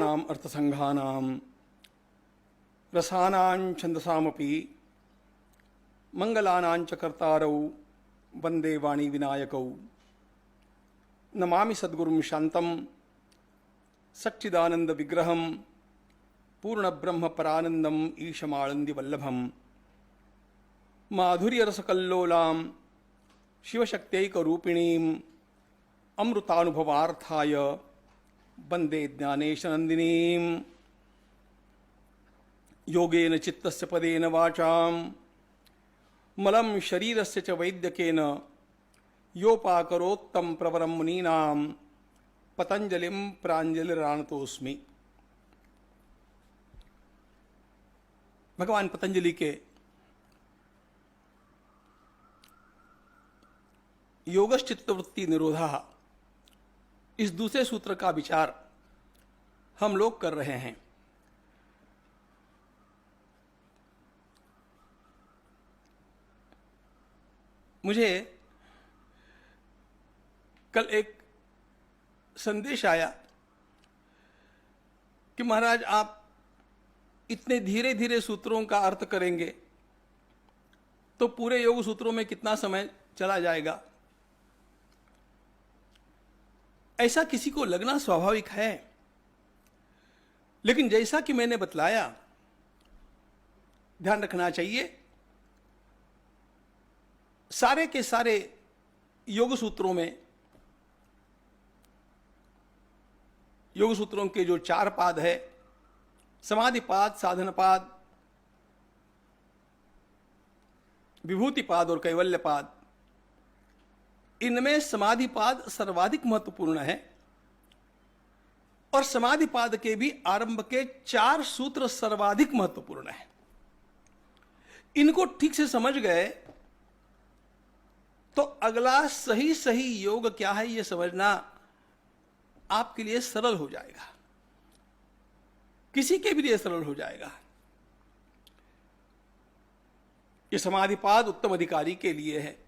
वेदानाम् अर्थसंघानां रसानां छन्दसामपि मंगलानां च कर्तारौ वंदे वाणी विनायकौ। नमामि सद्गुरुं शान्तं सच्चिदानंद विग्रहं पूर्णब्रह्म परानंदं ईशमानंदी वल्लभं। माधुर्यरसकल्लोलां शिवशक्त्यैकरूपिणीं अमृतानुभवार्थाय वंदे ज्ञानेशनंदिनीं। योगेन चित्तस्य पदेन वाचां मलं शरीरस्य च वैद्यकेन योपाकरोत्तम प्रवरं मुनीनां पतंजलिं प्राञ्जलिरानतोऽस्मि। भगवान पतंजलि के योगश्चित्तवृत्ति निरोधः इस दूसरे सूत्र का विचार हम लोग कर रहे हैं। मुझे कल एक संदेश आया कि महाराज आप इतने धीरे धीरे सूत्रों का अर्थ करेंगे तो पूरे योग सूत्रों में कितना समय चला जाएगा। ऐसा किसी को लगना स्वाभाविक है, लेकिन जैसा कि मैंने बतलाया, ध्यान रखना चाहिए सारे के सारे योग सूत्रों में, योग सूत्रों के जो 4 पाद है, समाधिपाद, साधनपाद, विभूतिपाद और कैवल्यपाद, इनमें समाधिपाद सर्वाधिक महत्वपूर्ण है और समाधिपाद के भी आरंभ के 4 सूत्र सर्वाधिक महत्वपूर्ण है। इनको ठीक से समझ गए तो अगला सही सही योग क्या है यह समझना आपके लिए सरल हो जाएगा, किसी के भी लिए सरल हो जाएगा। यह समाधिपाद उत्तम अधिकारी के लिए है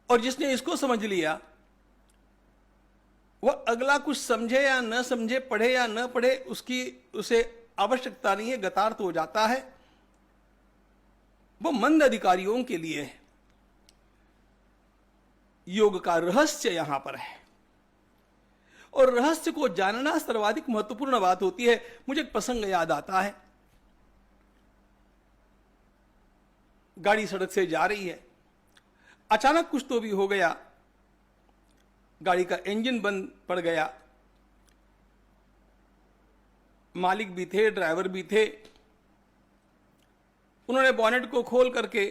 और जिसने इसको समझ लिया वह अगला कुछ समझे या न समझे, पढ़े या न पढ़े, उसे आवश्यकता नहीं है, गतार्थ हो जाता है। वो मंद अधिकारियों के लिए है। योग का रहस्य यहां पर है और रहस्य को जानना सर्वाधिक महत्वपूर्ण बात होती है। मुझे एक प्रसंग याद आता है। गाड़ी सड़क से जा रही है, अचानक कुछ तो भी हो गया, गाड़ी का इंजन बंद पड़ गया। मालिक भी थे, ड्राइवर भी थे। उन्होंने बॉनेट को खोल करके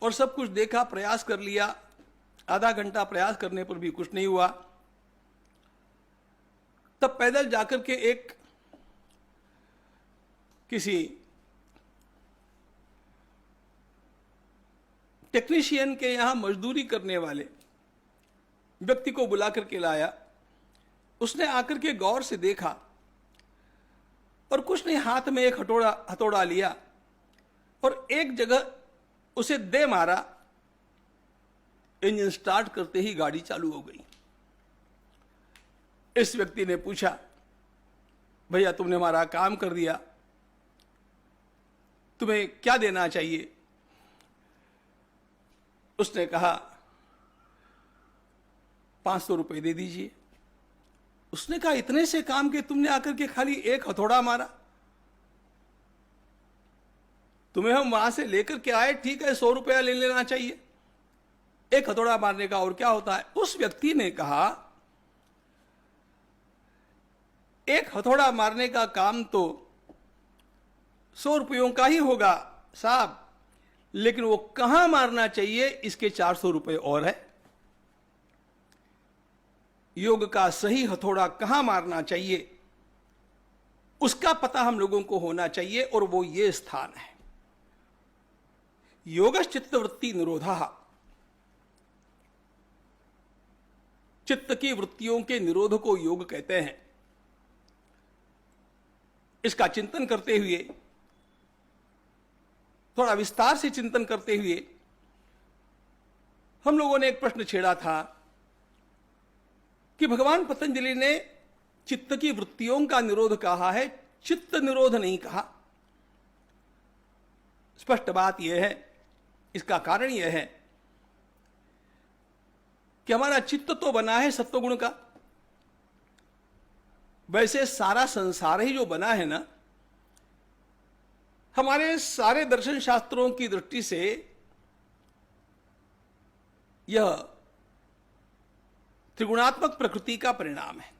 और सब कुछ देखा, प्रयास कर लिया। आधा घंटा प्रयास करने पर भी कुछ नहीं हुआ। तब पैदल जाकर के एक किसी टेक्नीशियन के यहां मजदूरी करने वाले व्यक्ति को बुला करके लाया। उसने आकर के गौर से देखा और कुछ नहीं, हाथ में एक हथौड़ा लिया और एक जगह उसे दे मारा। इंजन स्टार्ट करते ही गाड़ी चालू हो गई। इस व्यक्ति ने पूछा, भैया तुमने हमारा काम कर दिया, तुम्हें क्या देना चाहिए? उसने कहा 500 रुपए दे दीजिए। उसने कहा इतने से काम के तुमने आकर के खाली एक हथौड़ा मारा? तुम्हें हम वहां से लेकर के आए, ठीक है 100 रुपया ले लेना चाहिए, एक हथौड़ा मारने का और क्या होता है। उस व्यक्ति ने कहा एक हथौड़ा मारने का काम तो 100 रुपयों का ही होगा साहब, लेकिन वो कहां मारना चाहिए इसके 400 रुपए और है। योग का सही हथौड़ा कहां मारना चाहिए उसका पता हम लोगों को होना चाहिए और वो ये स्थान है। योगश्चित्तवृत्ति निरोधः, चित्त की वृत्तियों के निरोध को योग कहते हैं। इसका चिंतन करते हुए, थोड़ा विस्तार से चिंतन करते हुए हम लोगों ने एक प्रश्न छेड़ा था कि भगवान पतंजलि ने चित्त की वृत्तियों का निरोध कहा है, चित्त निरोध नहीं कहा। स्पष्ट बात यह है, इसका कारण यह है कि हमारा चित्त तो बना है सत्वगुण का। वैसे सारा संसार ही जो बना है ना, हमारे सारे दर्शन शास्त्रों की दृष्टि से यह त्रिगुणात्मक प्रकृति का परिणाम है।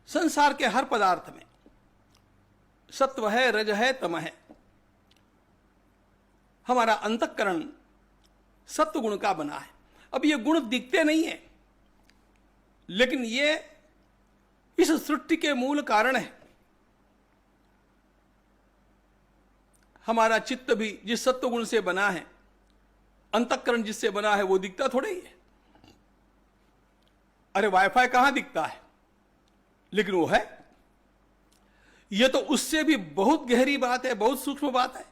संसार के हर पदार्थ में सत्व है, रज है, तम है। हमारा अंतःकरण सत्व गुण का बना है। अब ये गुण दिखते नहीं है, लेकिन ये इस सृष्टि के मूल कारण है। हमारा चित्त भी जिस सत्व गुण से बना है, अंतःकरण जिससे बना है, वो दिखता थोड़ा ही है। अरे वाईफाई कहां दिखता है, लेकिन वो है। ये तो उससे भी बहुत गहरी बात है, बहुत सूक्ष्म बात है।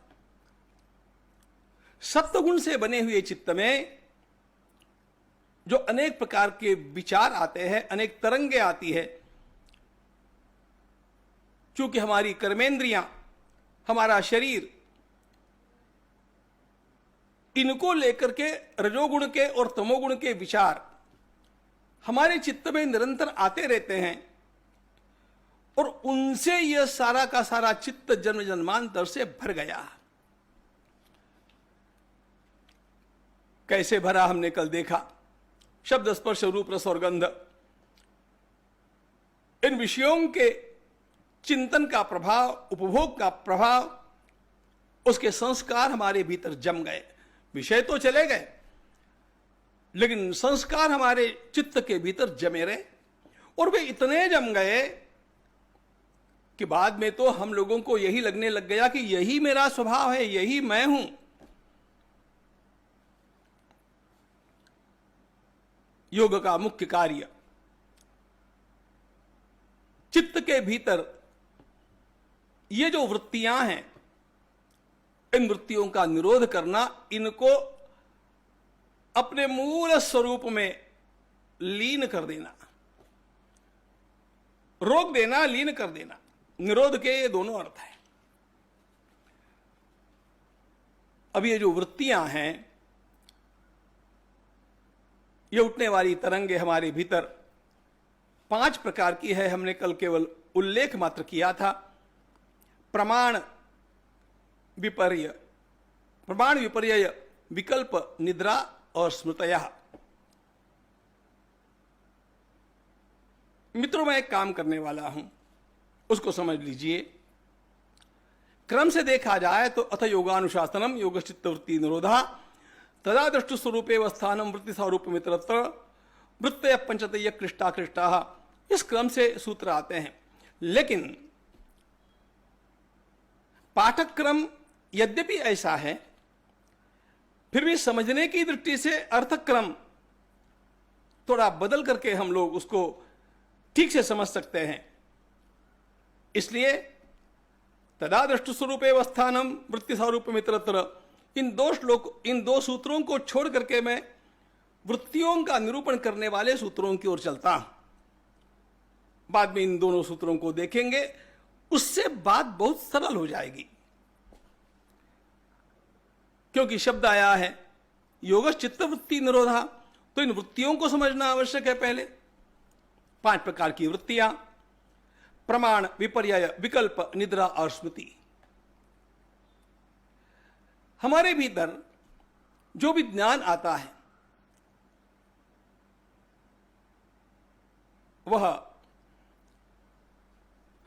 सत्वगुण से बने हुए चित्त में जो अनेक प्रकार के विचार आते हैं, अनेक तरंगे आती है, चूंकि हमारी कर्मेंद्रियां, हमारा शरीर, इनको लेकर के रजोगुण के और तमोगुण के विचार हमारे चित्त में निरंतर आते रहते हैं, और उनसे यह सारा का सारा चित्त जन्म जन्मांतर से भर गया। कैसे भरा हमने कल देखा। शब्द, स्पर्श, रूप, रस और गंध, इन विषयों के चिंतन का प्रभाव, उपभोग का प्रभाव, उसके संस्कार हमारे भीतर जम गए। विषय तो चले गए, लेकिन संस्कार हमारे चित्त के भीतर जमे रहे, और वे इतने जम गए कि बाद में तो हम लोगों को यही लगने लग गया कि यही मेरा स्वभाव है, यही मैं हूं। योग का मुख्य कार्य चित्त के भीतर ये जो वृत्तियां हैं, इन वृत्तियों का निरोध करना, इनको अपने मूल स्वरूप में लीन कर देना, रोक देना, लीन कर देना। निरोध के ये दोनों अर्थ हैं। अब ये जो वृत्तियां हैं, ये उठने वाली तरंगे हमारे भीतर 5 प्रकार की है। हमने कल केवल उल्लेख मात्र किया था। प्रमाण विपर्य, प्रमाण विपर्य, विकल्प, निद्रा और स्मृतयः। मित्रों, मैं एक काम करने वाला हूं, उसको समझ लीजिए। क्रम से देखा जाए तो अथ योगानुशासनम योगश्चित्तवृत्ति निरोधा तदा दृष्टि स्वरूपे वस्थानम वृत्ति स्वरूप मित्रत्र वृत्तय पंचतय कृष्टा कृष्टा, इस क्रम से सूत्र आते हैं। लेकिन पाठक क्रम यद्यपि ऐसा है, फिर भी समझने की दृष्टि से अर्थक्रम थोड़ा बदल करके हम लोग उसको ठीक से समझ सकते हैं। इसलिए तदा दृष्टि स्वरूपे वस्थानम वृत्ति स्वरूप मित्रत्र, इन दो सूत्रों को छोड़ करके मैं वृत्तियों का निरूपण करने वाले सूत्रों की ओर चलता हूं। बाद में इन दोनों सूत्रों को देखेंगे, उससे बात बहुत सरल हो जाएगी। क्योंकि शब्द आया है योगश्चित्त वृत्ति निरोधा, तो इन वृत्तियों को समझना आवश्यक है। पहले 5 प्रकार की वृत्तियां, प्रमाण, विपर्यय, विकल्प, निद्रा और स्मृति। हमारे भीतर जो भी ज्ञान आता है, वह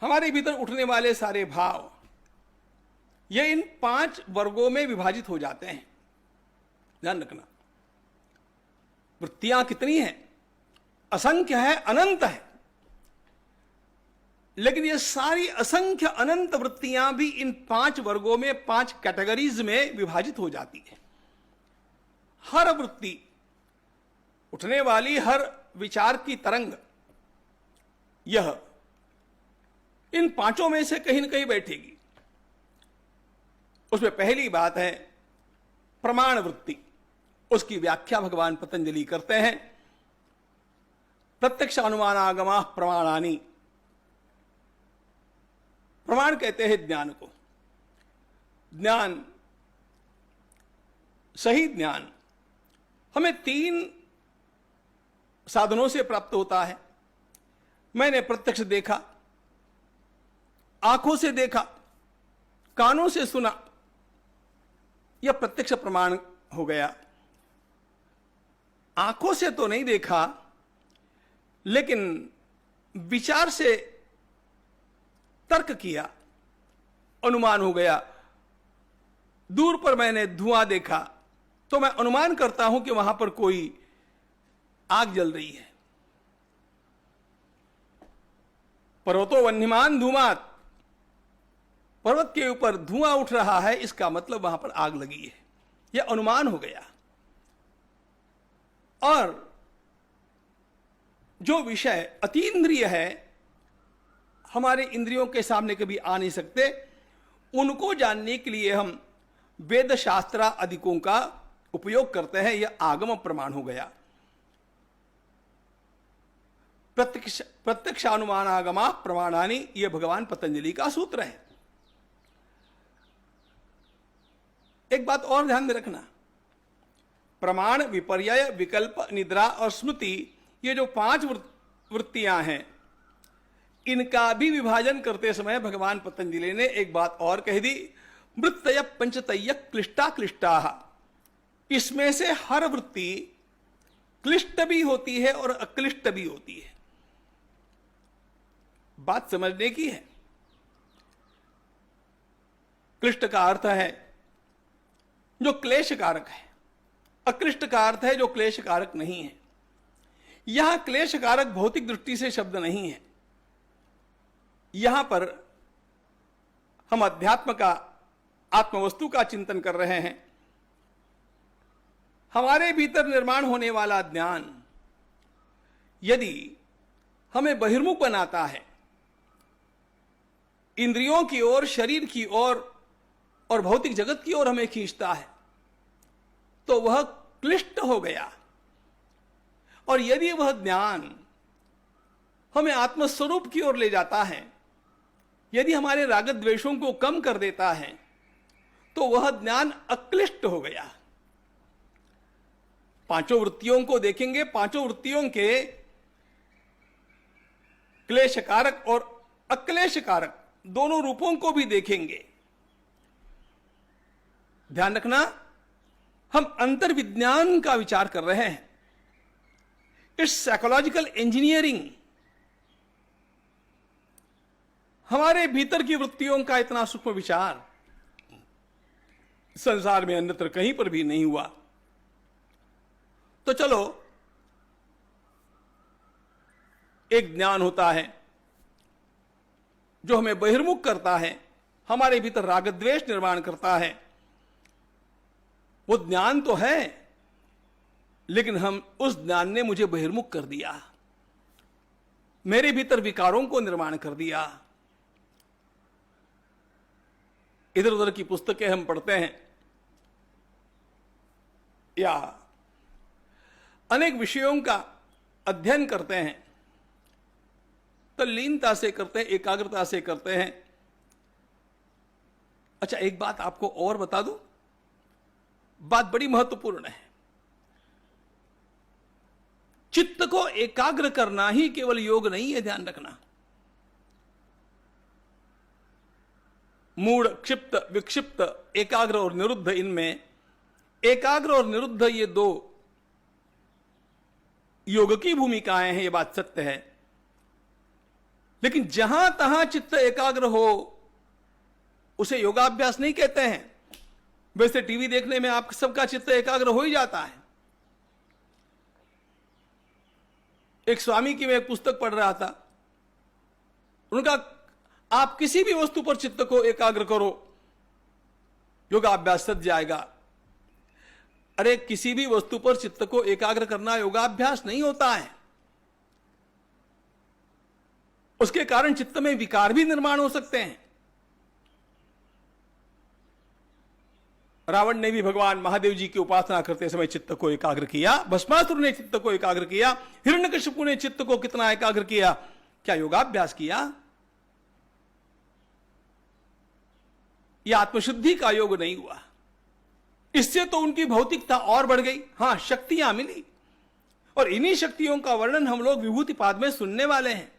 हमारे भीतर उठने वाले सारे भाव, ये इन 5 वर्गों में विभाजित हो जाते हैं। ध्यान रखना, वृत्तियां कितनी हैं? असंख्य है, अनंत है। लेकिन ये सारी असंख्य अनंत वृत्तियां भी इन 5 वर्गों में, 5 कैटेगरीज में विभाजित हो जाती है। हर वृत्ति, उठने वाली हर विचार की तरंग, यह इन 5 में से कहीं न कहीं बैठेगी। उसमें पहली बात है प्रमाण वृत्ति। उसकी व्याख्या भगवान पतंजलि करते हैं। प्रत्यक्ष अनुमान आगमा प्रमाणानी। प्रमाण कहते हैं ज्ञान को। ज्ञान, सही ज्ञान हमें 3 साधनों से प्राप्त होता है। मैंने प्रत्यक्ष देखा, आंखों से देखा, कानों से सुना, यह प्रत्यक्ष प्रमाण हो गया। आंखों से तो नहीं देखा, लेकिन विचार से तर्क किया, अनुमान हो गया। दूर पर मैंने धुआं देखा तो मैं अनुमान करता हूं कि वहां पर कोई आग जल रही है। पर्वतो वह्निमान धूमात, पर्वत के ऊपर धुआं उठ रहा है, इसका मतलब वहां पर आग लगी है, यह अनुमान हो गया। और जो विषय अतीन्द्रिय है, हमारे इंद्रियों के सामने कभी आ नहीं सकते, उनको जानने के लिए हम वेद शास्त्र आदिकों का उपयोग करते हैं, यह आगम प्रमाण हो गया। प्रत्यक्षानुमान आगमा प्रमाणानि, यह भगवान पतंजलि का सूत्र है। एक बात और ध्यान में रखना, प्रमाण, विपर्यय, विकल्प, निद्रा और स्मृति, ये जो 5 वृत्तियां हैं, इनका भी विभाजन करते समय भगवान पतंजलि ने एक बात और कह दी, वृत्तय पंचतय क्लिष्टा क्लिष्टा। इसमें से हर वृत्ति क्लिष्ट भी होती है और अक्लिष्ट भी होती है। बात समझने की है। क्लिष्ट का अर्थ है जो क्लेश कारक है, अक्लिष्ट का अर्थ है जो क्लेश कारक नहीं है। यहां क्लेश कारक भौतिक दृष्टि से शब्द नहीं है। यहां पर हम अध्यात्म का, आत्मवस्तु का चिंतन कर रहे हैं। हमारे भीतर निर्माण होने वाला ज्ञान यदि हमें बहिर्मुख बनाता है, इंद्रियों की ओर, शरीर की ओर और भौतिक जगत की ओर हमें खींचता है, तो वह क्लिष्ट हो गया। और यदि वह ज्ञान हमें आत्मस्वरूप की ओर ले जाता है, यदि हमारे राग द्वेषों को कम कर देता है, तो वह ज्ञान अक्लिष्ट हो गया। 5 वृत्तियों को देखेंगे, 5 वृत्तियों के क्लेश कारक और अक्लेश कारक दोनों रूपों को भी देखेंगे। ध्यान रखना, हम अंतर्विज्ञान का विचार कर रहे हैं। It's psychological engineering. हमारे भीतर की वृत्तियों का इतना सूक्ष्म विचार संसार में अन्यत्र कहीं पर भी नहीं हुआ। तो चलो, एक ज्ञान होता है जो हमें बहिर्मुख करता है, हमारे भीतर राग द्वेष निर्माण करता है। वो ज्ञान तो है, लेकिन हम उस ज्ञान ने मुझे बहिर्मुख कर दिया, मेरे भीतर विकारों को निर्माण कर दिया। इधर उधर की पुस्तकें हम पढ़ते हैं या अनेक विषयों का अध्ययन करते हैं, तल्लीनता से करते हैं, एकाग्रता से करते हैं। अच्छा, एक बात आपको और बता दूं, बात बड़ी महत्वपूर्ण है। चित्त को एकाग्र करना ही केवल योग नहीं है, ध्यान रखना। मूढ़, क्षिप्त, विक्षिप्त, एकाग्र और निरुद्ध, इनमें एकाग्र और निरुद्ध ये 2 योग की भूमिकाएं हैं, ये बात सत्य है। लेकिन जहां तहां चित्त एकाग्र हो उसे योगाभ्यास नहीं कहते हैं। वैसे टीवी देखने में आप सबका चित्त एकाग्र हो ही जाता है। एक स्वामी की मैं एक पुस्तक पढ़ रहा था, उनका आप किसी भी वस्तु पर चित्त को एकाग्र करो, योगाभ्यास सज जाएगा। अरे, किसी भी वस्तु पर चित्त को एकाग्र करना योगाभ्यास नहीं होता है। उसके कारण चित्त में विकार भी निर्माण हो सकते हैं। रावण ने भी भगवान महादेव जी की उपासना करते समय चित्त को एकाग्र किया, भस्मासुर ने चित्त को एकाग्र किया, हिरण्यकशिपु ने चित्त को कितना एकाग्र किया? क्या योगाभ्यास किया? यह आत्मशुद्धि का योग नहीं हुआ। इससे तो उनकी भौतिकता और बढ़ गई। हां, शक्तियां मिली, और इन्हीं शक्तियों का वर्णन हम लोग विभूति पाद में सुनने वाले हैं।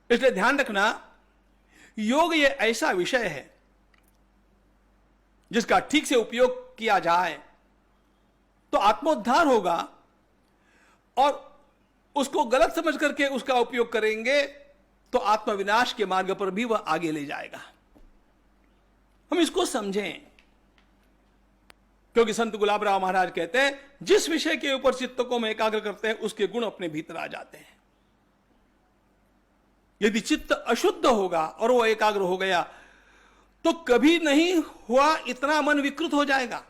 इसलिए ध्यान रखना, योग ये ऐसा विषय है जिसका ठीक से उपयोग किया जाए तो आत्मोद्धार होगा, और उसको गलत समझ करके उसका उपयोग करेंगे तो आत्मविनाश के मार्ग पर भी वह आगे ले जाएगा। हम इसको समझें, क्योंकि संत गुलाब राव महाराज कहते हैं, जिस विषय के ऊपर चित्त को हम एकाग्र करते हैं उसके गुण अपने भीतर आ जाते हैं। यदि चित्त अशुद्ध होगा और वो एकाग्र हो गया तो कभी नहीं हुआ इतना मन विकृत हो जाएगा।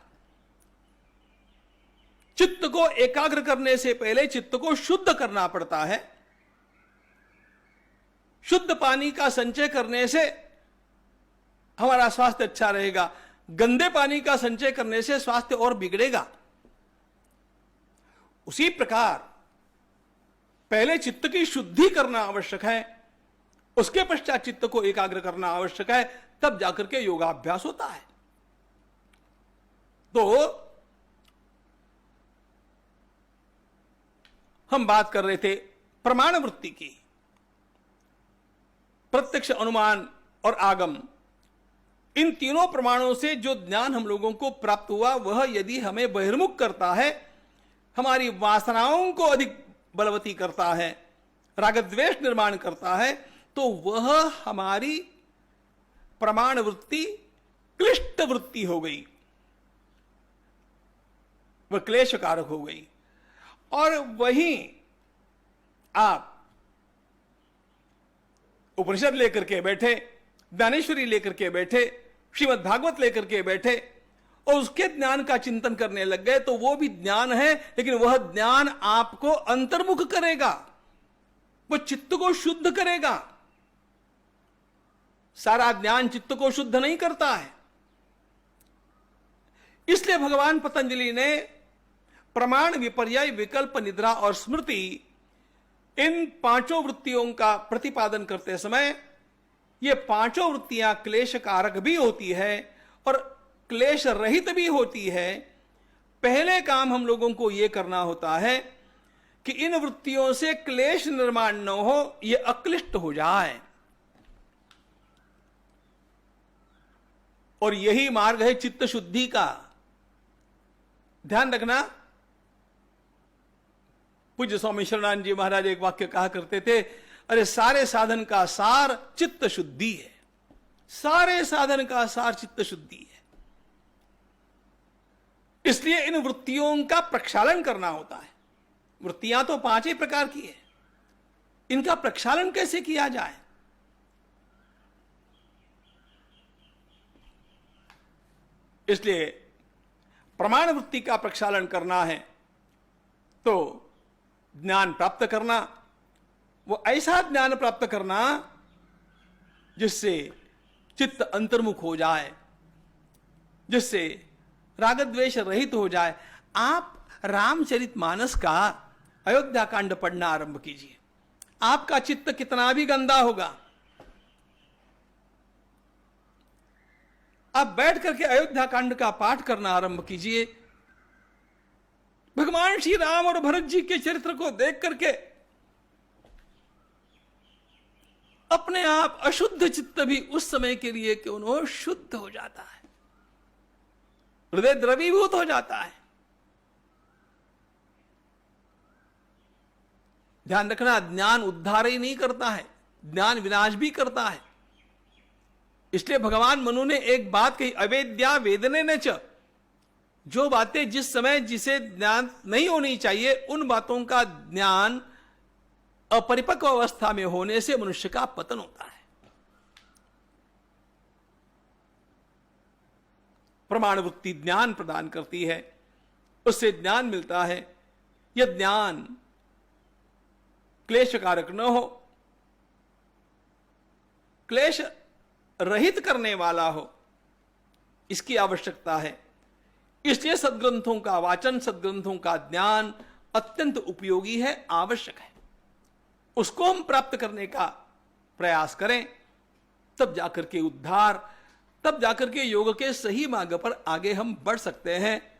चित्त को एकाग्र करने से पहले चित्त को शुद्ध करना पड़ता है। शुद्ध पानी का संचय करने से हमारा स्वास्थ्य अच्छा रहेगा, गंदे पानी का संचय करने से स्वास्थ्य और बिगड़ेगा। उसी प्रकार पहले चित्त की शुद्धि करना आवश्यक है, उसके पश्चात चित्त को एकाग्र करना आवश्यक है, तब जाकर के योगाभ्यास होता है। तो हम बात कर रहे थे प्रमाण वृत्ति की। प्रत्यक्ष, अनुमान और आगम, इन तीनों प्रमाणों से जो ज्ञान हम लोगों को प्राप्त हुआ वह यदि हमें बहिर्मुख करता है, हमारी वासनाओं को अधिक बलवती करता है, राग द्वेष निर्माण करता है, तो वह हमारी प्रमाण वृत्ति क्लिष्ट वृत्ति हो गई, वह क्लेश कारक हो गई। और वहीं आप उपनिषद लेकर के बैठे, ज्ञानेश्वरी लेकर के बैठे, श्रीमद् भागवत लेकर के बैठे और उसके ज्ञान का चिंतन करने लग गए, तो वो भी ज्ञान है, लेकिन वह ज्ञान आपको अंतर्मुख करेगा, वह चित्त को शुद्ध करेगा। सारा ज्ञान चित्त को शुद्ध नहीं करता है। इसलिए भगवान पतंजलि ने प्रमाण, विपर्यय, विकल्प, निद्रा और स्मृति, इन पांचों वृत्तियों का प्रतिपादन करते समय ये पांचों वृत्तियां क्लेश कारक भी होती है और क्लेश रहित भी होती है। पहले काम हम लोगों को यह करना होता है कि इन वृत्तियों से क्लेश निर्माण न हो, यह अक्लिष्ट हो जाए, और यही मार्ग है चित्त शुद्धि का। ध्यान रखना, पूज्य स्वामी शरणानंद जी महाराज एक वाक्य कहा करते थे, अरे सारे साधन का सार चित्त शुद्धि है। सारे साधन का सार चित्त शुद्धि है। इसलिए इन वृत्तियों का प्रक्षालन करना होता है। वृत्तियां तो 5 ही प्रकार की है, इनका प्रक्षालन कैसे किया जाए? इसलिए प्रमाण वृत्ति का प्रक्षालन करना है तो ज्ञान प्राप्त करना, वो ऐसा ज्ञान प्राप्त करना जिससे चित्त अंतर्मुख हो जाए, जिससे राग द्वेष रहित हो जाए। आप रामचरितमानस का अयोध्या कांड पढ़ना आरंभ कीजिए, आपका चित्त कितना भी गंदा होगा, आप बैठ करके अयोध्या कांड का पाठ करना आरंभ कीजिए। भगवान श्री राम और भरत जी के चरित्र को देख करके अपने आप अशुद्ध चित्त भी उस समय के लिए क्यों न शुद्ध हो जाता है, हृदय द्रवीभूत हो जाता है। ध्यान रखना, ज्ञान उद्धार ही नहीं करता है, ज्ञान विनाश भी करता है। इसलिए भगवान मनु ने एक बात कही, अवेद्या वेदने न च, जो बातें जिस समय जिसे ज्ञान नहीं होनी चाहिए उन बातों का ज्ञान अपरिपक्व अवस्था में होने से मनुष्य का पतन होता है। प्रमाण वृत्ति ज्ञान प्रदान करती है, उससे ज्ञान मिलता है। यह ज्ञान क्लेश कारक न हो, क्लेश रहित करने वाला हो, इसकी आवश्यकता है। इसलिए सद्ग्रंथों का वाचन, सद्ग्रंथों का ज्ञान अत्यंत उपयोगी है, आवश्यक है। उसको हम प्राप्त करने का प्रयास करें, तब जाकर के उद्धार, तब जाकर के योग के सही मार्ग पर आगे हम बढ़ सकते हैं।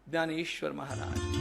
ज्ञानेश्वर महाराज।